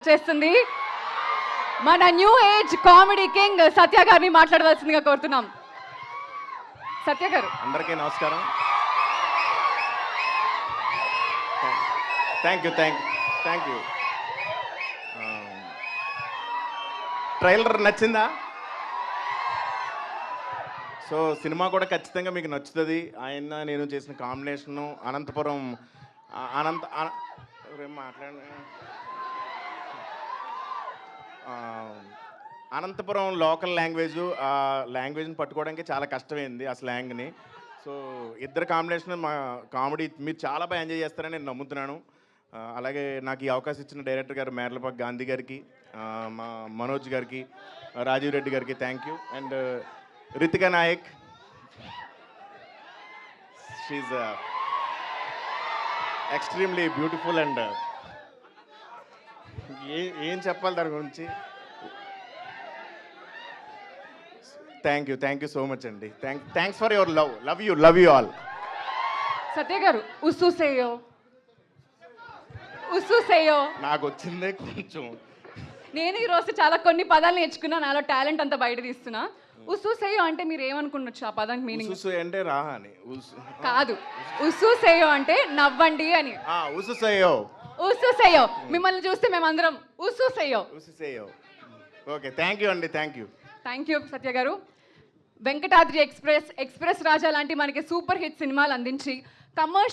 చేస్తుంది మన new age comedy king Satya గారిని మాట్లాడవలసిందిగా కోరుతున్నాం. సత్య గారు. అందరికీ నమస్కారం. Thank you. ట్రైలర్ నచ్చిందా? సో సినిమా కూడా ఖచ్చితంగా మీకు నచ్చుతుంది. ఆయన నేను చేసిన combination Anantapuram Anantapuram local language, ఆ లాంగ్వేజ్ని పట్టుకోవడానికి చాలా కష్టమైంది ఆ స్లాంగ్ని. సో ఇద్దరు కాంబినేషన్ మా కామెడీ మీరు చాలా బాగా ఎంజాయ్ చేస్తారని నేను నమ్ముతున్నాను. అలాగే నాకు ఈ అవకాశం ఇచ్చిన డైరెక్టర్ గారు మేర్లపాక గాంధీ గారికి, మా మనోజ్ గారికి, రాజీవ్ రెడ్డి గారికి thank you. And Ritika Nayak, she's extremely beautiful. And ఏం చెప్పాలి దాని గురించి. థ్యాంక్ యూ సో మచ్ అండి. Thanks for your love you all. Satya గారు ఉస్సుసేయో నాకు వచ్చిందే కొంచెం. నేను ఈరోజు చాలా కొన్ని పదాలు నేర్చుకున్నా, నాలో టాలెంట్ అంతా బయట తీస్తున్నా. ఉస్సుసేయో అంటే మీరు ఏమనుకున్నచ్చు ఆ పదానికి మీనింగ్? ఉస్సు అంటే రా అని కాదు, ఉస్సుసేయో అంటే నవ్వండి అని. ఉస్సుసేయో మిమ్మల్ని చూస్తే మేమందరం ఉస్సుసేయో. ఓకే, థ్యాంక్ యూ అండి. థ్యాంక్ యూ సత్య గారు. వెంకటాద్రి ఎక్స్ప్రెస్ రాజా లాంటి మనకి సూపర్ హిట్ సినిమాలు అందించి కమర్షియల్